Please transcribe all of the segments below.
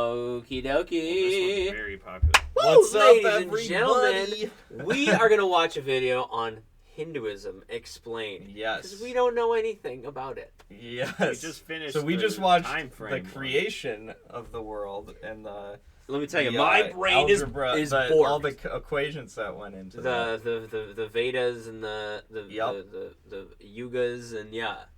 Okie This one's dokie. very popular. What's up, Ladies everybody? and gentlemen, we are going to watch a video on Hinduism Explained. Yes. Because we don't know anything about it. Yes. We just finished So we the just watched time the frame creation of the world and the Let me tell you, the, my brain is algebra, bored. All the equations that went into the Vedas and the Yugas, and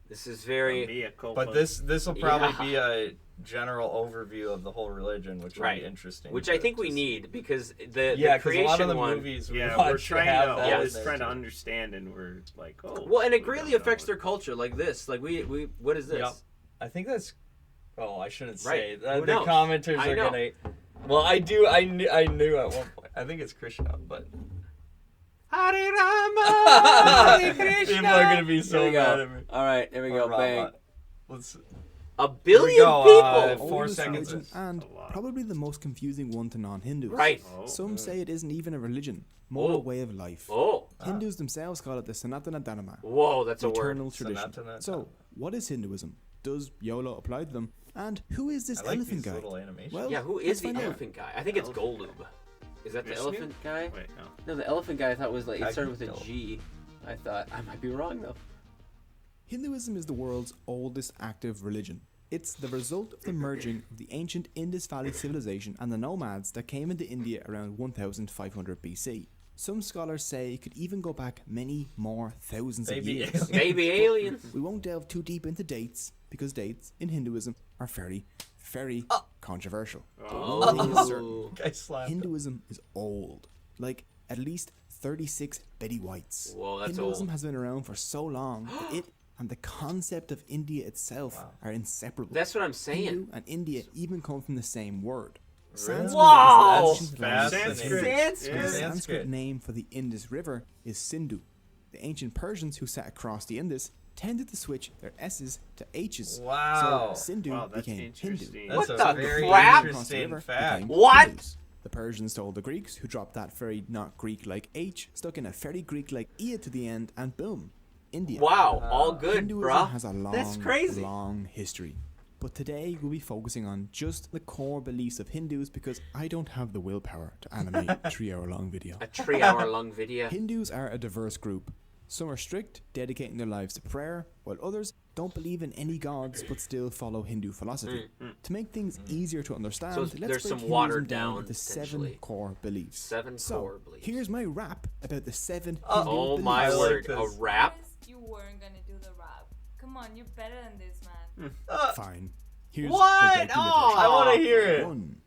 this is very... Mea culpa. But this will probably Yeah. be a general overview of the whole religion, which will Right. be interesting. Which I think we need, because the creation a lot of the one... movies we yeah, watch we're trying have to that always in there, trying to too. understand, and we're like, oh. Well, and it we greatly don't know affects it. their culture, like this. Like, we what is this? Yep. I think that's. Oh, I shouldn't Right. say that. Who The knows? commenters I are know. gonna. Well, I do. I knew at one point. I think it's Krishna, but Hare Rama, Hare Krishna. people are gonna be so Here we mad go. at me. All right, here we go. Or Rama. Bang. Let's. A billion go, people. 4 Oldest seconds. religion and A lot. probably the most confusing one to non-Hindus. Right. Oh. Some say it isn't even a religion, more Oh. a way of life. Oh. Hindus themselves call it the Sanatana Dharma, Whoa, that's a the word. eternal tradition. Sanatana So, Dharma. what is Hinduism? Does YOLO apply to them? And who is this I like elephant these guy? little animations. Well, Yeah, who is let's the find out. elephant guy? I think it's Golub. Is that the Vishnu? elephant guy? Wait, no. No, the elephant guy I thought was like, it started with a Akhil. G. I thought, I might be wrong though. Hinduism is the world's oldest active religion. It's the result of the merging of the ancient Indus Valley civilization and the nomads that came into India around 1500 BC. Some scholars say it could even go back many more thousands of Maybe years. aliens. Maybe aliens. We won't delve too deep into dates, because dates in Hinduism are very, very controversial. One thing is certain, Guy slapped him. Hinduism is old. Like, at least 36 Betty Whites. Whoa, that's Hinduism old. has been around for so long that it and the concept of India itself are inseparable. That's what I'm saying. Hindu and India even come from the same word. Really? Sanskrit Wow! is the ancient language of Fascinating. the Indus. Sanskrit. The Sanskrit. Sanskrit name for the Indus River is Sindhu. The ancient Persians who sat across the Indus tended to switch their S's to H's. Wow. So Sindhu Wow, that's became Hindu. interesting. That's What a the very crap? Across the interesting river fact. became What? Hindus. The Persians told the Greeks, who dropped that very not Greek-like H, stuck in a very Greek-like E to the end, and boom, India. Wow, all good, Hinduism bruh. has a long, That's crazy. long history. But today we'll be focusing on just the core beliefs of Hindus because I don't have the willpower to animate a 3-hour-long video. A 3-hour-long video. Hindus are a diverse group. Some are strict, dedicating their lives to prayer, while others don't believe in any gods but still follow Hindu philosophy. To make things easier to understand, So let's there's break some Hinduism watered down down, into 7 potentially. core beliefs. 7 So, core beliefs. here's my rap about the 7 Hindu Oh my beliefs. I like word, a this. rap? Promised you weren't gonna do the rap. Come on, you're better than this, man. Fine. Here's What? the Gautam Oh, version. I want to hear it. 1.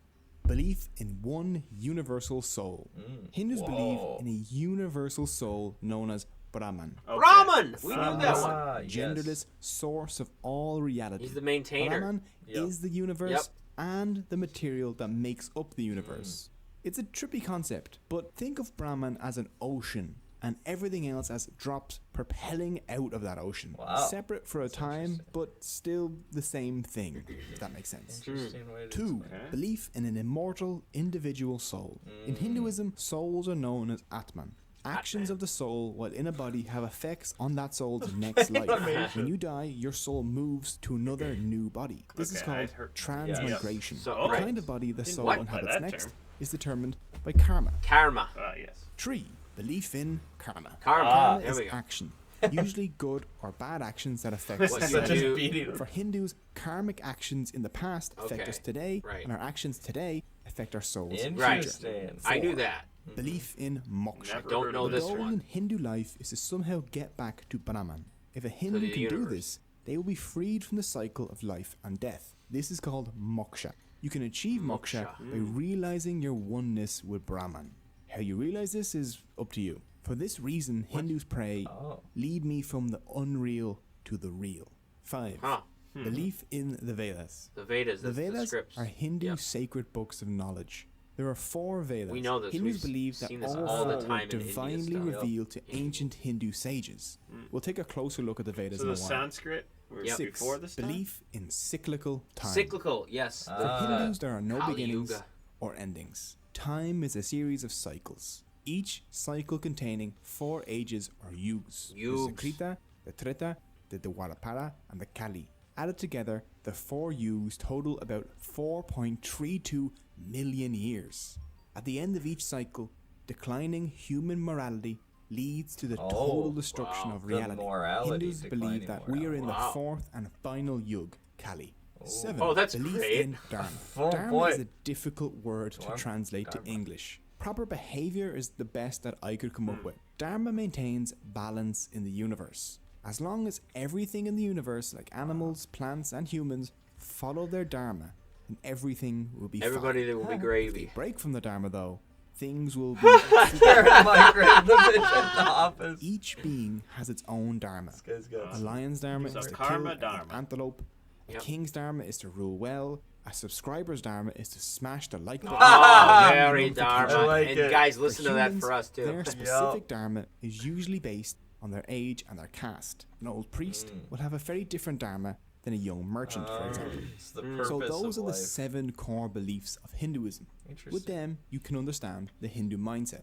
Belief in one universal soul. Hindus Whoa. believe in a universal soul known as Brahman. Okay. Brahman! We knew that one. Ah, yes. Genderless source of all reality. He's the maintainer. Brahman Yep. is the universe Yep. and the material that makes up the universe. It's a trippy concept, but think of Brahman as an ocean and everything else as drops propelling out of that ocean. Wow. Separate for a time, but still the same thing, if that makes sense. Interesting way to 2. explain it. Belief in an immortal individual soul. In Hinduism, souls are known as Atman. Actions of the soul while in a body have effects on that soul's next life. When you die, your soul moves to another new body. This is Okay, called I'd heard- transmigration. So- the right. kind of body the soul what? By inhabits that next term. is determined by karma. Karma. Yes. 3. Belief in karma. Karma. Karma There is we go. action. Usually good or bad actions that affect What you society. do- beating For Hindus, karmic actions in the past affect Okay, us today, right. and our actions today affect our souls. Interesting. I knew that. Belief in moksha. Never Don't heard know of The this goal one. in Hindu life is to somehow get back to Brahman. If a Hindu the can do universe. this, they will be freed from the cycle of life and death. This is called moksha. You can achieve moksha by realizing your oneness with Brahman. How you realize this is up to you. For this reason, Hindus pray, Oh. lead me from the unreal to the real. 5. Huh. Belief in the Vedas. The Vedas, The that's the Vedas scripts. are Hindu Yep. sacred books of knowledge. There are 4 Vedas. We know this. Hindus We've believe that seen this all all the 4 time were in India divinely stuff. revealed to ancient Hindu sages. We'll take a closer look at the Vedas So in a the while. Sanskrit was Yep. 6. before this time? Belief in cyclical time. Cyclical, yes. For Hindus, there are no Kali beginnings Yuga. or endings. Time is a series of cycles, each cycle containing 4 ages or yugs. There's the Yugs. Krita, the Treta, the Dwapara, and the Kali. Added together, the 4 U's total about 4.32 million years. At the end of each cycle, declining human morality leads to the total destruction of The reality. morality, Hindus believe declining that we are in morality. the 4th and final yug, Kali. 7. Oh, that's belief great. in Dharma. Oh, Dharma boy. is a difficult word to translate to English. Proper behavior is the best that I could come up with. Dharma maintains balance in the universe. As long as everything in the universe, like animals, plants, and humans, follow their Dharma, then everything will be Everybody fine. there will be If gravy. they break from the Dharma, though, things will be... Migrated the bitch at the office. Each being has its own Dharma. Guy's got A lion's Dharma So is to karma kill an dharma. antelope. A Yep. king's Dharma is to rule well. A subscriber's Dharma is to smash the like button. Oh, very And Dharma. I like and it. guys, listen to that humans, for us too. Their specific Dharma is usually based on their age and their caste. An old priest will have a very different Dharma than a young merchant, for example. It's the purpose So those of are the life. 7 core beliefs of Hinduism. With Interesting. them, you can understand the Hindu mindset.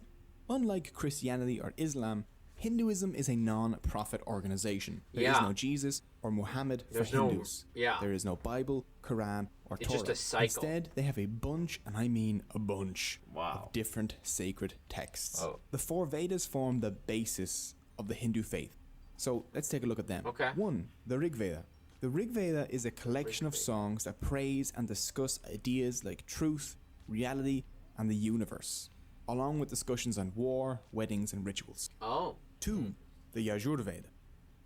Unlike Christianity or Islam, Hinduism is a non-profit organization. There is Yeah. no Jesus or Muhammad There's for no- Hindus. yeah. There is no Bible, Quran, or It's Torah. just a cycle. Instead, they have a bunch, and I mean a bunch, Wow. of different sacred texts. Oh. The 4 Vedas form the basis of the Hindu faith. So let's take a look at them. Okay. 1. The Rig Veda. The Rig Veda is a collection of songs that praise and discuss ideas like truth, reality, and the universe, along with discussions on war, weddings, and rituals. Oh. 2. The Yajur Veda.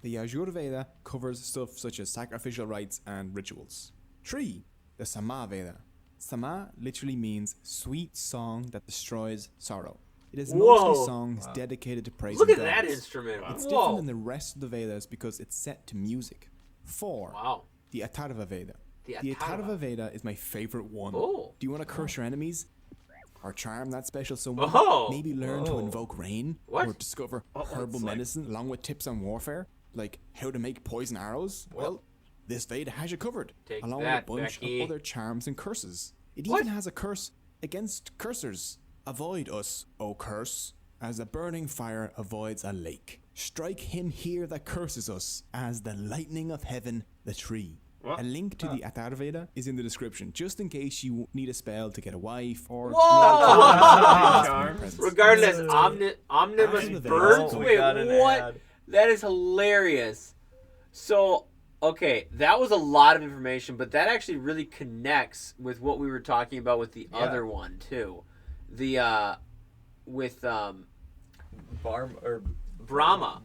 The Yajur Veda covers stuff such as sacrificial rites and rituals. 3. The Sama Veda. Sama literally means sweet song that destroys sorrow. It is mostly Whoa. songs dedicated to praising Look at gods. that instrument. It's Whoa. different than the rest of the Vedas because it's set to music. 4. Wow. The Atharva Veda. The The Atharva. Atharva Veda is my favorite one. Oh. Do you want to curse your enemies? Or charm that special someone? Oh. Maybe learn to Whoa. invoke rain? What? Or discover Oh, herbal it's like- medicine along with tips on warfare? Like how to make poison arrows? Well, this Veda has you covered. Take along that, with a bunch Becky. of other charms and curses. It What? even has a curse against cursers. Avoid us, O curse, as a burning fire avoids a lake. Strike him here that curses us, as the lightning of heaven the tree. What? A link to the Atharva Veda is in the description, just in case you need a spell to get a wife or... Whoa! Charms. Regardless, omnibus Atharva Veda. birds. Oh, we Wait, got an what? ad. That is hilarious. So, okay, that was a lot of information, but that actually really connects with what we were talking about with the other one too. The with Brahma,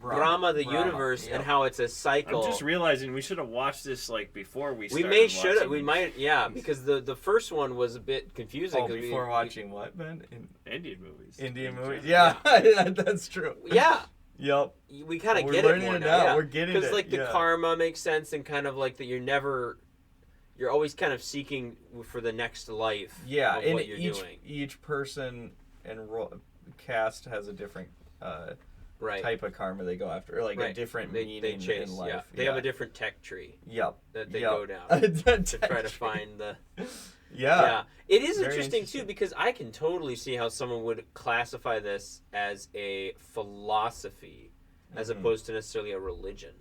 the Brahma, universe, yeah. and how it's a cycle. I'm just realizing we should have watched this like before we we started may should watching we might because the first one was a bit confusing. Oh, 'cause before we, watching what, man? Indian movies. Indian movies? general. Yeah, that's true. Yeah, Yep. we kind of We're get it learning more it now. now. Yeah. We're getting Because it, like the yeah. karma makes sense, and kind of like that you're always kind of seeking for the next life. Yeah, of and what you're each doing. each person and cast has a different Right. type of karma they go after, or like a Right. different they meaning chase. in life. Yeah. They have a different tech tree Yep. that they Yep. go down to try to Tree. find the. Yeah. Yeah, it is Very interesting too interesting. because I can totally see how someone would classify this as a philosophy, as opposed to necessarily a religion.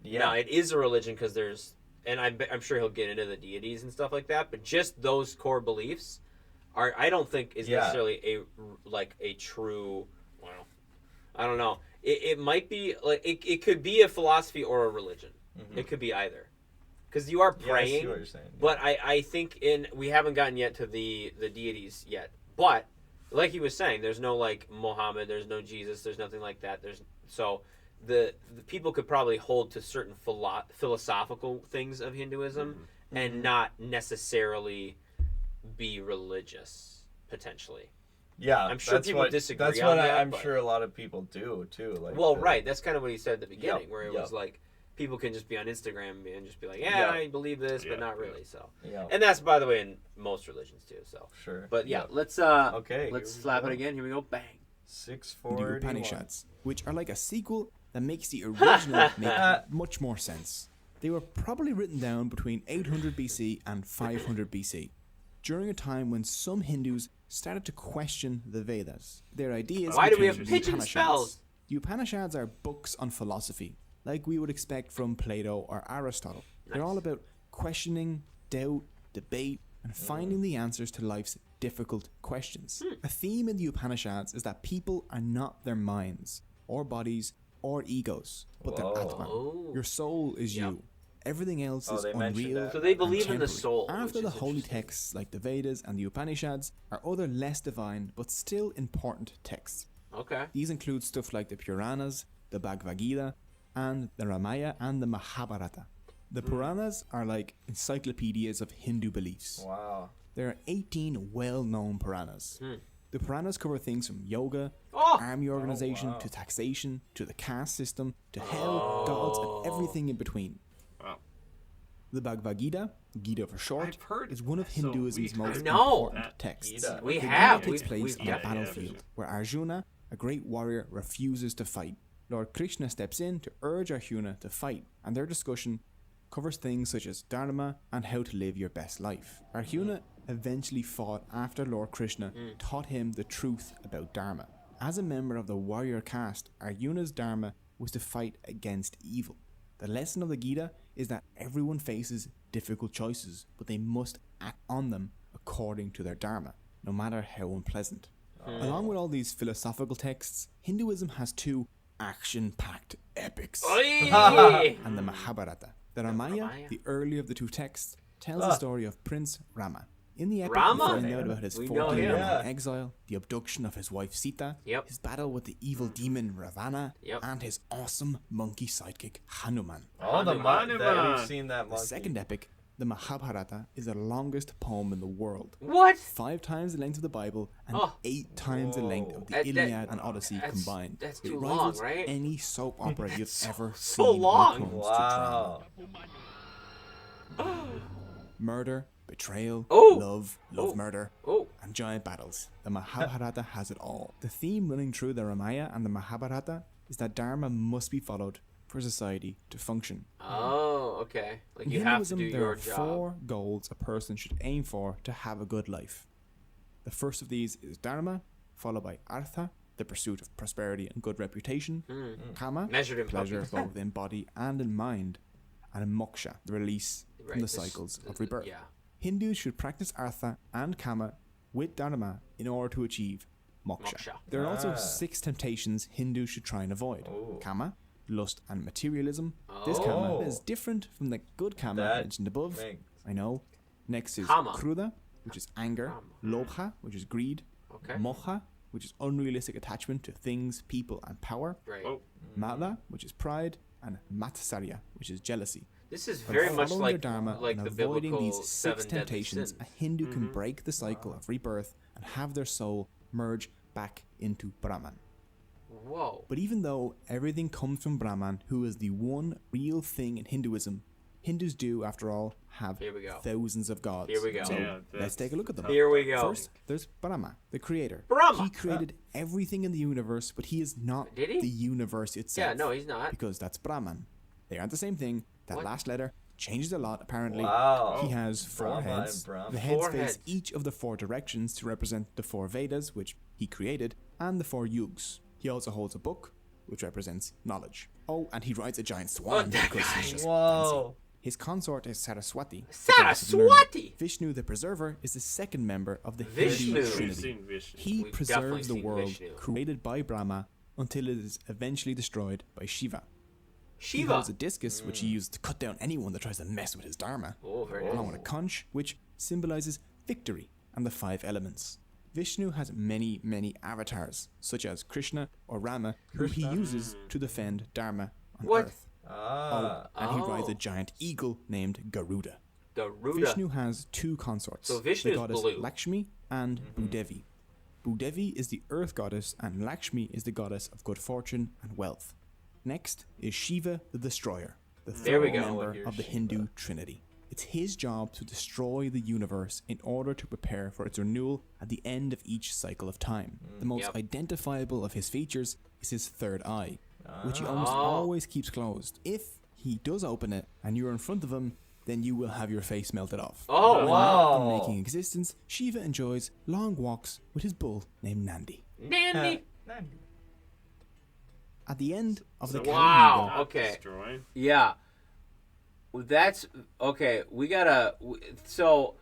Yeah. Now it is a religion because there's, and I'm sure he'll get into the deities and stuff like that. But just those core beliefs are, I don't think, is Yeah. necessarily a true. Well, I don't know. It might be like it could be a philosophy or a religion. It could be either, because you are Yeah, I see praying. what you're saying. But I think we haven't gotten yet to the deities yet. But like he was saying, there's no like Muhammad, there's no Jesus, there's nothing like that. So the people could probably hold to certain philosophical things of Hinduism and not necessarily be religious potentially. Yeah, I'm sure that's people what, disagree That's on what that, I'm but- sure a lot of people do too. Like, Well, right, that's kind of what he said at the beginning, Yep, where it yep. was like people can just be on Instagram and just be like, yeah, Yep. I believe this, Yeah, but not yeah. really. So, Yeah, and that's by the way in most religions too. So, sure. but yeah, Yep. let's Okay, let's here we slap go. it again. Here we go, bang. The 641. Upanishads, which are like a sequel that makes the original make much more sense. They were probably written down between 800 BC and 500 BC, during a time when some Hindus started to question the Vedas. Their ideas Why do we became have the pigeon Upanishads. spells? The Upanishads are books on philosophy, like we would expect from Plato or Aristotle. They're all about questioning, doubt, debate, and finding the answers to life's difficult questions. A theme in the Upanishads is that people are not their minds, or bodies, or egos, but their Atman. Oh. Your soul is you. Everything else is they mentioned unreal. that. So they and believe in the temporary. soul. After which the is holy interesting. texts like the Vedas and the Upanishads are other less divine but still important texts. Okay. These include stuff like the Puranas, the Bhagavad Gita, and the Ramayana and the Mahabharata. The Puranas are like encyclopedias of Hindu beliefs. Wow. There are 18 well-known Puranas. The Puranas cover things from yoga, Oh! army organization, wow. to taxation, to the caste system, to hell, gods, and everything in between. Wow. The Bhagavad Gita, Gita for short, I've heard is one of so Hinduism's we- most I know. important That texts. Gita. We The have. Gita takes We've- place we've- on yeah. a battlefield where Arjuna, a great warrior, refuses to fight. Lord Krishna steps in to urge Arjuna to fight, and their discussion covers things such as dharma and how to live your best life. Arjuna eventually fought after Lord Krishna taught him the truth about dharma. As a member of the warrior caste, Arjuna's dharma was to fight against evil. The lesson of the Gita is that everyone faces difficult choices, but they must act on them according to their dharma, no matter how unpleasant. Along with all these philosophical texts, Hinduism has two action-packed epics. Oy! And the Mahabharata. The Ramayana, Ramayana. the earlier of the two texts, tells the story of Prince Rama. In the epic, Rama? we find out about his We know 14-year him. exile, the abduction of his wife Sita, Yep. his battle with the evil demon Ravana, Yep. and his awesome monkey sidekick Hanuman. All the Hanuman. that we've seen that The monkey. second epic, the Mahabharata, is the longest poem in the world. What? 5 times the length of the Bible and Oh. 8 times the length of the That- Iliad and Odyssey that's- combined. that's It too rivals long, right? any soap opera you've ever so seen long. when it comes to drama. Wow. Murder, betrayal, Oh. love, Oh. murder, Oh. and giant battles. The Mahabharata has it all. The theme running through the Ramayana and the Mahabharata is that dharma must be followed for society to function. Oh, okay. Like In you have to Hinduism, do there your are job. 4 goals a person should aim for to have a good life. The first of these is dharma, followed by artha, the pursuit of prosperity and good reputation, kama, Measured in pleasure puppies. both in body and in mind, and moksha, the release Right, from the this- cycles of rebirth. Yeah. Hindus should practice artha and kama with dharma in order to achieve moksha. Moksha. There are also Ah. 6 temptations Hindus should try and avoid. Oh. Kama, lust and materialism. This kama Oh. is different from the good kama That mentioned above. makes- I know. Next is Kama. kruda, which is anger. Kama. Lobha, which is greed. Okay. Moha, which is unrealistic attachment to things, people, and power. Right. Oh. Mala, which is pride. And matsarya, which is jealousy. This is By very much following like their dharma like and the avoiding biblical these 6 seven deadly temptations, sins. a Hindu can break the cycle of rebirth and have their soul merge back into Brahman. Whoa. But even though everything comes from Brahman, who is the one real thing in Hinduism, Hindus do, after all, have Here we go. thousands of gods. Here we go. So Yeah, let's take a look at them. Here we go. First, there's Brahma, the creator. Brahma! He created everything in the universe, but he is not Did he? the universe itself. Yeah, no, he's not. Because that's Brahman. They aren't the same thing. That What? last letter changes a lot, apparently. Wow. He has 4 Brahma and heads. Brahma. The heads 4 face heads. each of the 4 directions to represent the 4 Vedas, which he created, and the 4 yugs. He also holds a book, which represents knowledge. Oh, and he rides a giant swan that because he's guy. just Whoa. fancy. His consort is Saraswati. the goddess of learning. Saraswati! Vishnu, the preserver, is the second member of the Vishnu. Hindu We've We've Trinity. seen Vishnu. He We've preserves definitely the seen world Vishnu. created by Brahma until it is eventually destroyed by Shiva. He Shiva. holds a discus, which he uses to cut down anyone that tries to mess with his dharma, Oh, very along nice. with a conch, which symbolizes victory and the 5 elements. Vishnu has many, many avatars, such as Krishna or Rama, who he uses to defend dharma on What? earth. Ah. And he rides Oh. a giant eagle named Garuda. Garuda. Vishnu has 2 consorts, So Vishnu's the goddess blue. Lakshmi and Bhudevi. Bhudevi is the earth goddess and Lakshmi is the goddess of good fortune and wealth. Next is Shiva the Destroyer, the There we third go. member Here's of the Shiva. Hindu Trinity. It's his job to destroy the universe in order to prepare for its renewal at the end of each cycle of time. The most Yep. identifiable of his features is his third eye, which he almost Oh. always keeps closed. If he does open it and you're in front of him, then you will have your face melted off. Oh, In Wow. making existence, Shiva enjoys long walks with his bull named Nandi. Nanny. At the end of the Kali Wow. Yuga, Okay. Destroy. Yeah. That's okay. We gotta. So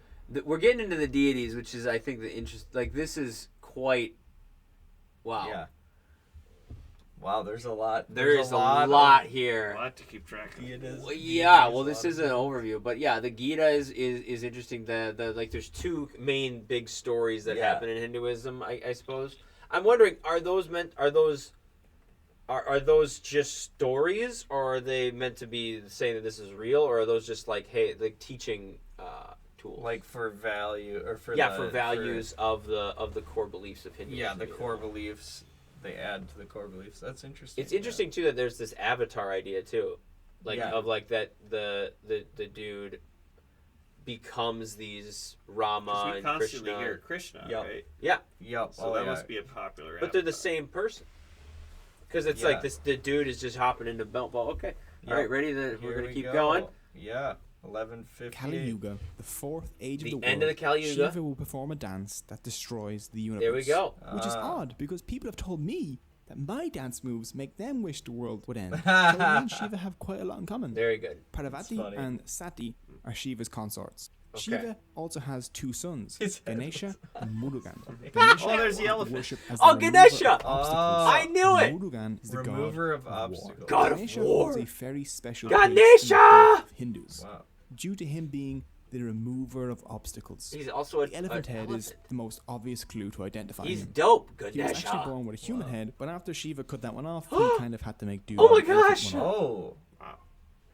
we're getting into the deities, which is, I think, the interest. Like, this is quite. Wow. Yeah. Wow, there's a lot. There is a lot here. A lot to keep track of. Well, yeah. Well, this is an overview, but yeah, the Gita is interesting. The like, there's two main big stories that happen in Hinduism. I suppose. I'm wondering, are those just stories, or are they meant to be saying that this is real, or are those just like, hey, like teaching tools? Like for value or for for values of the core beliefs of Hinduism. Yeah, the core beliefs. They add to the core beliefs. That's interesting. It's interesting too that there's this avatar idea too, like of like that the dude becomes these Rama and constantly Krishna. hear Krishna, right? Yeah. Yep. So that must be a popular. But they're the same person. Because it's like this, the dude is just hopping into belt ball. Okay, all right, ready? We're gonna keep going. Yeah, 11:50. Kali Yuga, the fourth age of the world. End of the Kali Yuga. Shiva will perform a dance that destroys the universe. There we go. Which is odd because people have told me that my dance moves make them wish the world would end. So me and Shiva have quite a lot in common. Very good. Parvati and Sati are Shiva's consorts. Okay. Shiva also has two sons, Ganesha and Murugan. Oh, there's the elephant. Worship as Oh, the Ganesha! remover of obstacles. I knew it! Murugan is the Remover god of obstacles. God of Ganesha war. holds a very special Ganesha! place in the heart of Hindus, Wow. due to him being the remover of obstacles. He's also The elephant head is the most obvious clue to identify He's him. dope, He was actually Ganesha. born with a human head, but after Shiva cut that one off, he kind of had to make do. Oh my with the elephant gosh! one on. Oh.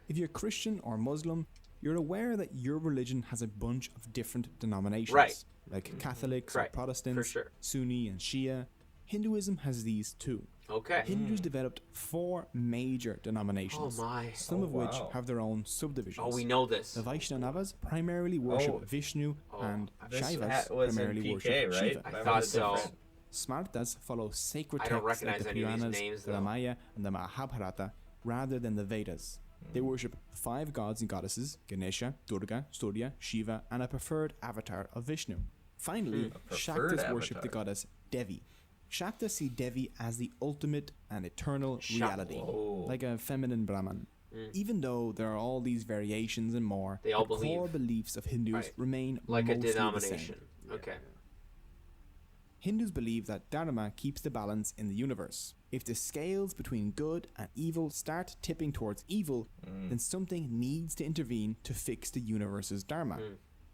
If you're Christian or Muslim, you're aware that your religion has a bunch of different denominations, Right. like Catholics or Right, Protestants, for sure. Sunni and Shia. Hinduism has these too. Okay. Hindus developed 4 major denominations, Oh my. some of which wow. have their own subdivisions. Oh, we know this. The Vaishnavas primarily worship Oh. Vishnu, and This Shaivas was in primarily PK, worship right? Shiva. I thought so. Smartas follow sacred I don't texts like recognize the any of these Puranas, names, the though. Ramayana, and the Mahabharata, rather than the Vedas. They worship 5 gods and goddesses: Ganesha, Durga, Surya, Shiva, and a preferred avatar of Vishnu. Finally, preferred Shaktas worship the avatar. goddess Devi. Shaktas see Devi as the ultimate and eternal reality, Whoa. like a feminine Brahman. Even though there are all these variations and more, They all the core believe. beliefs of Hindus Right. remain Like a mostly the same. denomination. Okay. Hindus believe that Dharma keeps the balance in the universe. If the scales between good and evil start tipping towards evil, then something needs to intervene to fix the universe's Dharma.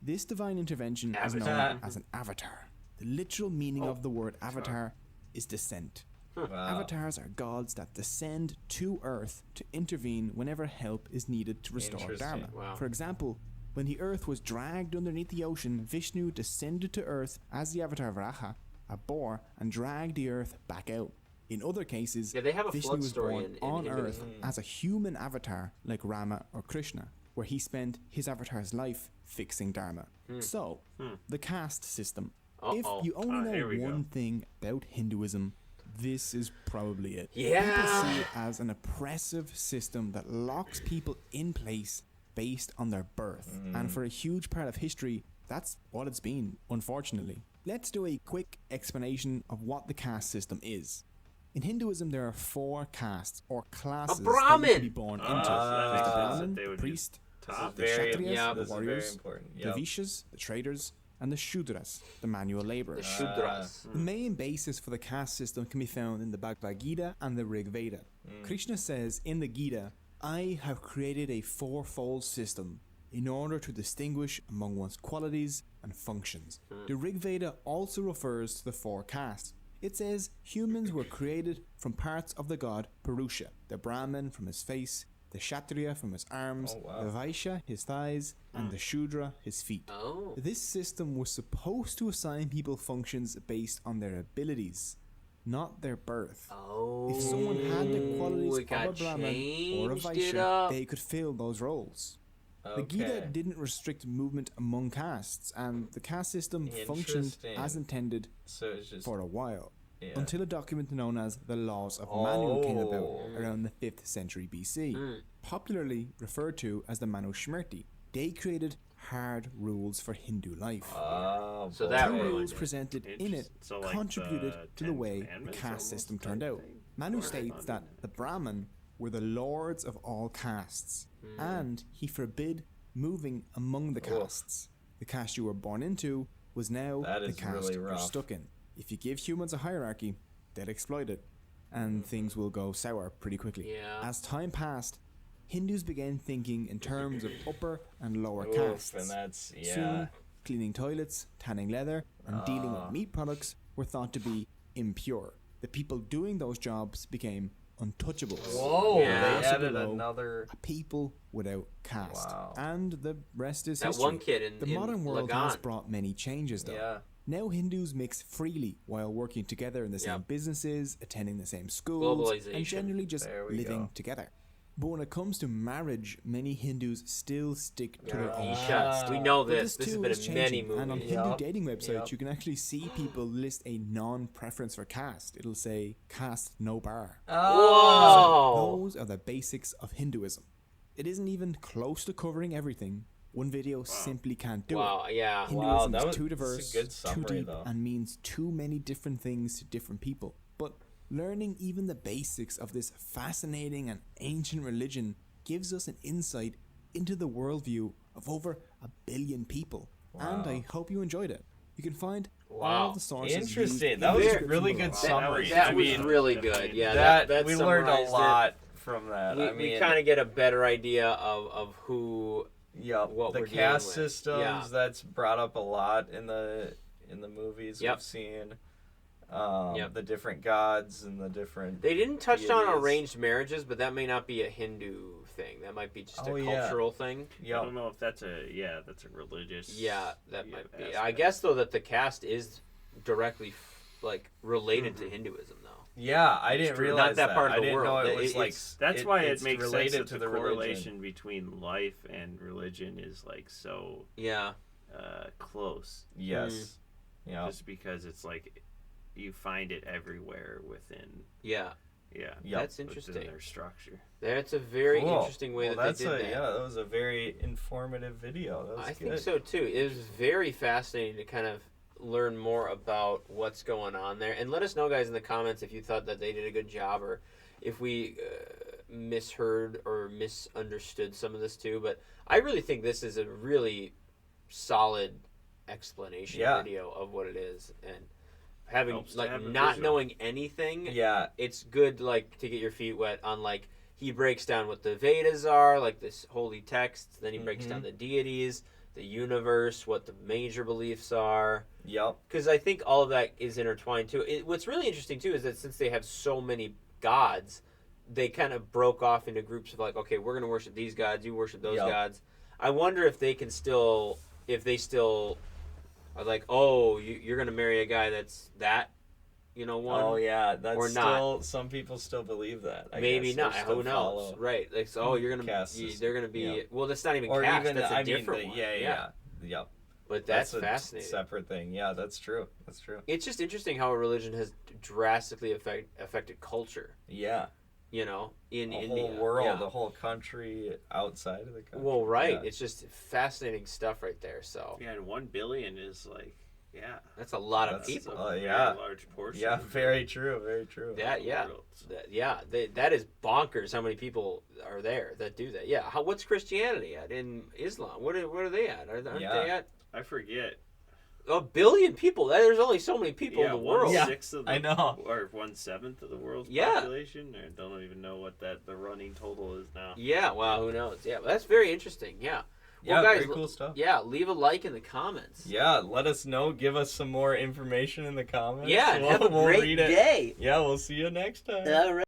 This divine intervention is known Avatar. as an avatar. The literal meaning of the word avatar is descent. Wow. Avatars are gods that descend to Earth to intervene whenever help is needed to restore Interesting. Dharma. Wow. For example, when the Earth was dragged underneath the ocean, Vishnu descended to Earth as the avatar Varaha, a boar, and dragged the Earth back out. In other cases, Yeah, they have a Vishnu flood was story born in on Earth Hinduism. as a human avatar like Rama or Krishna, where he spent his avatar's life fixing Dharma. So, the caste system. If Uh-oh. you only Here we know go. one thing about Hinduism, this is probably it. Yeah. People see it as an oppressive system that locks people in place based on their birth. And for a huge part of history, that's what it's been, unfortunately. Let's do a quick explanation of what the caste system is. In Hinduism, there are 4 castes or classes that you Brahmin! can be born into. so that There's makes the sense that Brahmin, they the would be priest, top. the Very- Kshatriyas, yeah, the This is very warriors, important. the Yep. Vaishyas, the traders, and the Shudras, the manual laborers. The Shudras. The main basis for the caste system can be found in the Bhagavad Gita and the Rig Veda. Krishna says in the Gita, I have created a 4-fold system in order to distinguish among one's qualities and functions. The Rig Veda also refers to the 4 castes. It says humans were created from parts of the god Purusha, the Brahmin from his face, the Kshatriya from his arms, Oh, wow. the Vaishya his thighs, and the Shudra his feet. Oh. This system was supposed to assign people functions based on their abilities, not their birth. Oh. If someone had the qualities it of got a Brahmin or a changed it Vaishya, up. they could fill those roles. The Gita Okay. didn't restrict movement among castes, and the caste system functioned Interesting. as intended So it's just for a while, yeah. until a document known as the Laws of Manu came about Oh. around the 5th century BC, popularly referred to as the Manu Smriti. They created hard rules for Hindu life. Oh, So that Two way- rules presented in it So like contributed the to the 10 way the Commandments caste almost system type turned out. thing? Manu Or- states that the Brahmin were the lords of all castes, and he forbid moving among the castes. The caste you were born into was now the caste really you're rough. stuck in. If you give humans a hierarchy, they'll exploit it, and things will go sour pretty quickly. Yeah. As time passed, Hindus began thinking in terms of upper and lower castes. And that's Soon, cleaning toilets, tanning leather, and dealing with meat products were thought to be impure. The people doing those jobs became untouchables. Whoa, Yeah. they Also added below, another. a people without caste. Wow. And the rest is That history. one kid in the modern world Lagan. has brought many changes, though. Yeah. Now Hindus mix freely while working together in the same Yep. businesses, attending the same schools, and Globalization. generally just There we living go. together. But when it comes to marriage, many Hindus still stick to their own Isha. We know but this. This has too been is in many changing, and on movies. Hindu Yup. dating websites, Yup. you can actually see people list a non-preference for caste. It'll say caste no bar. Whoa! Those are the basics of Hinduism. It isn't even close to covering everything. One video simply can't do Wow, it. yeah. Hinduism that is was- too that's diverse, a good too summary, deep, though. and means too many different things to different people. But learning even the basics of this fascinating and ancient religion gives us an insight into the worldview of over 1 billion people. And I hope you enjoyed it. You can find all the sources. used Interesting. in That the was a description really below. good summary. That I was mean, really good. Yeah, that we learned a summarized it. lot from that. We, I mean, we kind of get a better idea of who. Yep. what The we're dealing caste with. systems, Yeah. that's brought up a lot in the movies Yep. we've seen. Yep. The different gods and the different. They didn't touch on deities. arranged marriages, but that may not be a Hindu thing. That might be just Oh, a yeah. cultural thing. I Yep. don't know if that's a religious. Yeah, that might be. I aspect. guess though that the caste is directly related to Hinduism though. Yeah, I didn't true. realize Not that part of I the didn't know world. it was like. It's- That's why it it's makes sense related that to the the correlation religion. between life and religion is like so Yeah. close. Yes. Yeah. Just because it's like you find it everywhere within. Yeah. Yeah. Yep. That's within interesting. their structure. That's a very Cool. interesting way Well, that they did that's that. Yeah, that was a very informative video. That was I good. think so too. It was very fascinating to kind of learn more about what's going on there. And let us know, guys, in the comments if you thought that they did a good job or if we misheard or misunderstood some of this too. But I really think this is a really solid explanation video of what it is. And having Helps to have a not visual. knowing anything, Yeah. it's good to get your feet wet on he breaks down what the Vedas are, like this holy text, then he breaks down the deities, the universe, what the major beliefs are. Yep. Because I think all of that is intertwined too. What's really interesting too is that since they have so many gods, they kind of broke off into groups of okay, we're going to worship these gods, you worship those Yep. gods. I wonder if they still are you're going to marry a guy that's that, one. Oh yeah, that's or still not. some people still believe that. I Maybe guess. not. They still Who knows? follow. Right? You're gonna. Caste They're gonna be. system. Yeah. Well, that's not even Or caste. even That's a I different mean, one. yeah. Yep. But that's a fascinating. separate thing. Yeah, that's true. That's true. It's just interesting how a religion has drastically affected culture. Yeah. In The India, whole world, Yeah. the whole country outside of the country. Well, right. Yeah. It's just fascinating stuff right there. So Yeah, and 1 billion is that's a lot of That's- people. a very yeah. large portion. Yeah, of very true. Very true. That the yeah, world. that is bonkers. How many people are there that do that? Yeah. What's Christianity at in Islam? What are they at? Aren't Yeah. they at I forget. 1 billion people? There's only so many people in the world. 1/6 of the, I know. or 1/7 of the world's Yeah. population. I don't even know what the running total is now. Yeah, well, who knows? Yeah, well, that's very interesting. Yeah. Yeah, Well, guys, very cool stuff. Yeah, leave a like in the comments. Yeah, let us know. Give us some more information in the comments. Yeah, and have a We'll great read it. day. Yeah, we'll see you next time. All right.